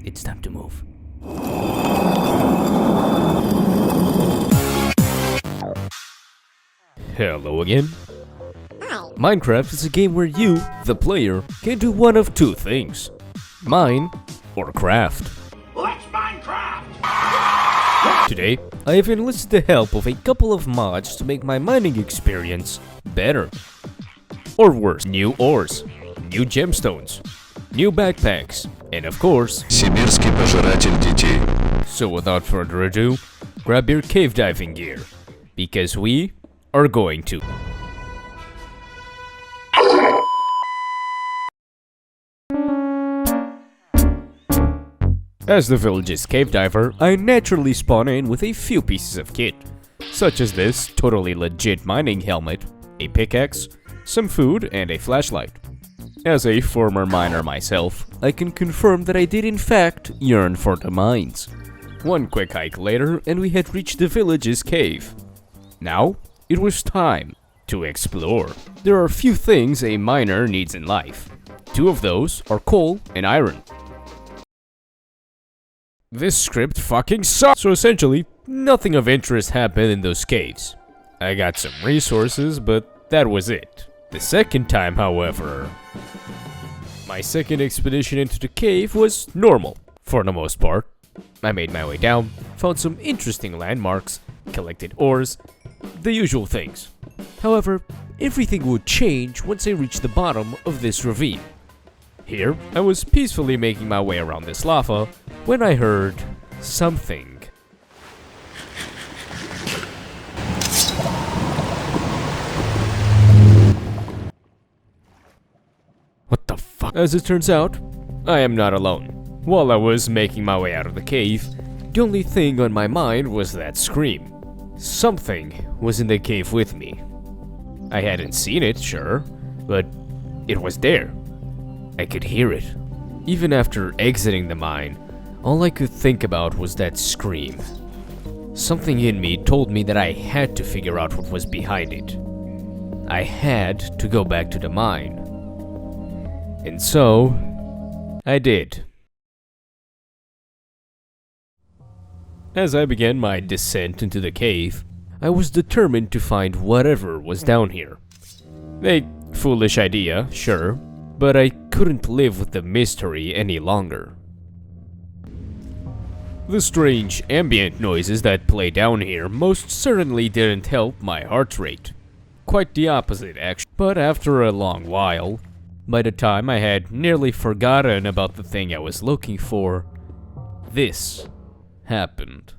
It's time to move. Hello again. Minecraft is a game where you, the player, can do one of two things. Mine or craft. Let's Minecraft! Today, I have enlisted the help of a couple of mods to make my mining experience better. Or worse, new ores, new gemstones, new backpacks, and of course, Сибирский пожиратель детей. So without further ado, grab your cave diving gear, because we are going to. As the village's cave diver, I naturally spawn in with a few pieces of kit, such as this totally legit mining helmet, a pickaxe, some food, and a flashlight. As a former miner myself, I can confirm that I did in fact yearn for the mines. One quick hike later and we had reached the village's cave. Now, it was time to explore. There are few things a miner needs in life. Two of those are coal and iron. This script fucking sucks! So essentially, nothing of interest happened in those caves. I got some resources, but that was it. The second time, however, my second expedition into the cave was normal, for the most part. I made my way down, found some interesting landmarks, collected ores, the usual things. However, everything would change once I reached the bottom of this ravine. Here, I was peacefully making my way around this lava when I heard something. What the fuck? As it turns out, I am not alone. While I was making my way out of the cave, the only thing on my mind was that scream. Something was in the cave with me. I hadn't seen it, sure, but it was there. I could hear it. Even after exiting the mine, all I could think about was that scream. Something in me told me that I had to figure out what was behind it. I had to go back to the mine. And so, I did. As I began my descent into the cave, I was determined to find whatever was down here. A foolish idea, sure, but I couldn't live with the mystery any longer. The strange ambient noises that play down here most certainly didn't help my heart rate. Quite the opposite, actually. But after a long while, by the time I had nearly forgotten about the thing I was looking for, this happened.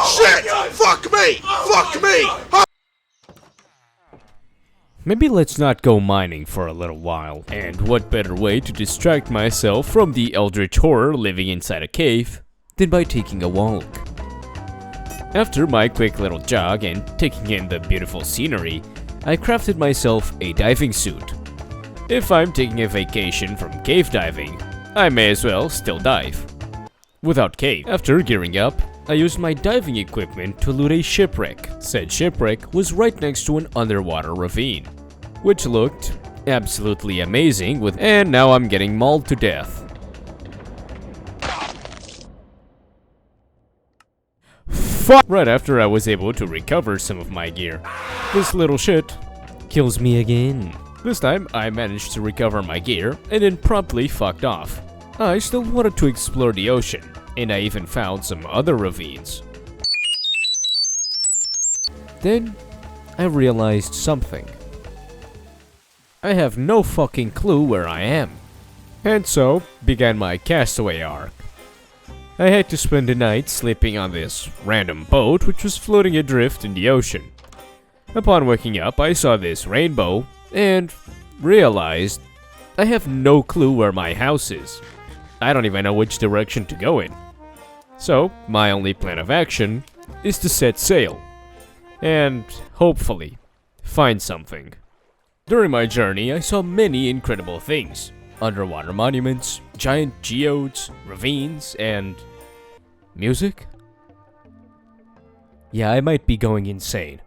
Shit! Fuck me! Fuck me! Maybe let's not go mining for a little while. And what better way to distract myself from the eldritch horror living inside a cave than by taking a walk. After my quick little jog and taking in the beautiful scenery, I crafted myself a diving suit. If I'm taking a vacation from cave diving, I may as well still dive. Without cave. After gearing up, I used my diving equipment to loot a shipwreck. Said shipwreck was right next to an underwater ravine, which looked absolutely amazing and now I'm getting mauled to death. Fuck! Right after I was able to recover some of my gear, this little shit kills me again. This time, I managed to recover my gear and then promptly fucked off. I still wanted to explore the ocean, and I even found some other ravines. Then, I realized something. I have no fucking clue where I am. And so, began my castaway arc. I had to spend the night sleeping on this random boat which was floating adrift in the ocean. Upon waking up, I saw this rainbow and realized I have no clue where my house is. I don't even know which direction to go in. So, my only plan of action is to set sail and hopefully find something. During my journey, I saw many incredible things. underwater monuments, giant geodes, ravines, and music? Yeah, I might be going insane.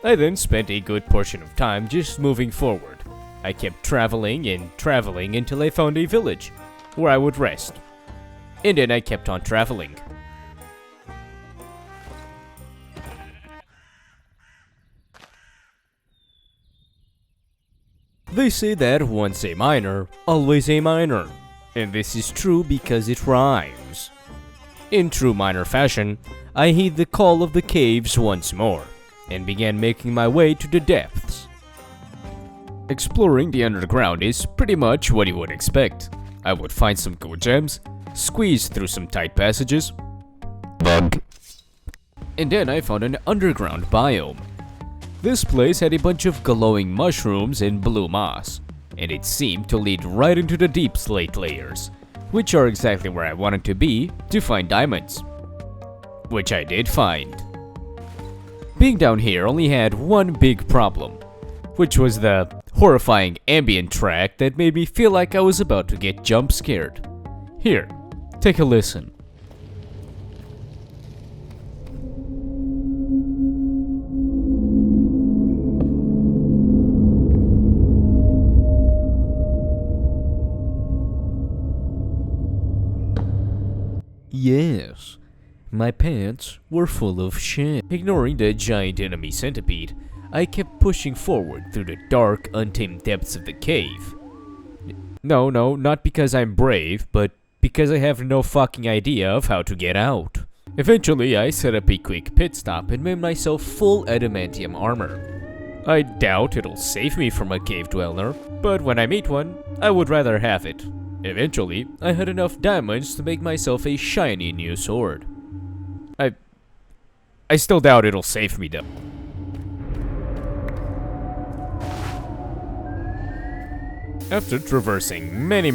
I then spent a good portion of time just moving forward. I kept traveling and traveling until I found a village where I would rest. And then I kept on traveling. They say that once a miner, always a miner. And this is true because it rhymes. In true miner fashion, I heed the call of the caves once more, and began making my way to the depths. Exploring the underground is pretty much what you would expect. I would find some cool gems, squeeze through some tight passages, Bug. and then I found an underground biome. This place had a bunch of glowing mushrooms and blue moss, and it seemed to lead right into the deep slate layers, which are exactly where I wanted to be to find diamonds. Which I did find. Being down here only had one big problem, which was the horrifying ambient track that made me feel like I was about to get jump scared. Here, take a listen. Yes, my pants were full of shit. Ignoring the giant enemy centipede, I kept pushing forward through the dark, untamed depths of the cave. No, not because I'm brave, but because I have no fucking idea of how to get out. Eventually, I set up a quick pit stop and made myself full adamantium armor. I doubt it'll save me from a cave dweller, but when I meet one, I would rather have it. Eventually, I had enough diamonds to make myself a shiny new sword. I still doubt it'll save me though. After traversing many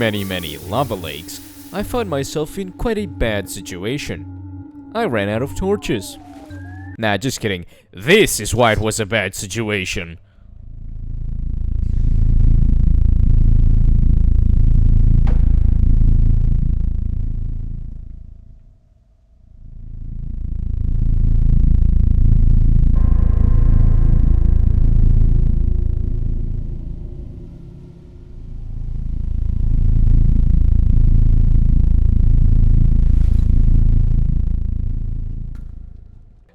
lava lakes, I found myself in quite a bad situation. I ran out of torches. Nah, just kidding. This is why it was a bad situation.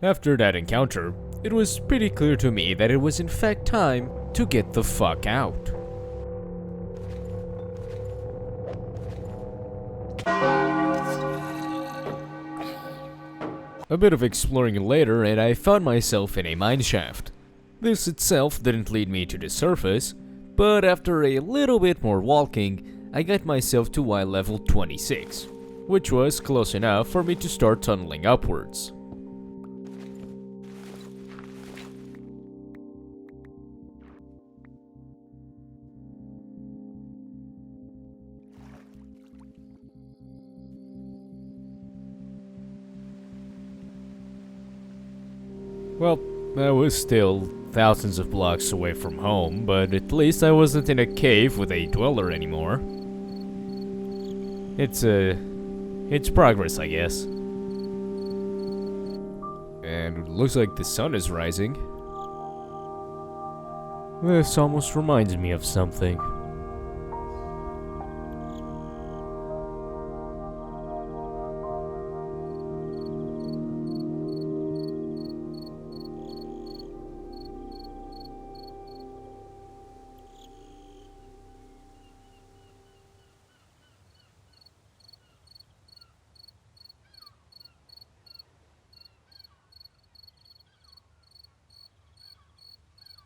After that encounter, it was pretty clear to me that it was in fact time to get the fuck out. A bit of exploring later and I found myself in a mineshaft. This itself didn't lead me to the surface, but after a little bit more walking, I got myself to Y level 26, which was close enough for me to start tunneling upwards. Well, I was still thousands of blocks away from home, but at least I wasn't in a cave with a dweller anymore. It's progress, I guess. And it looks like the sun is rising. This almost reminds me of something.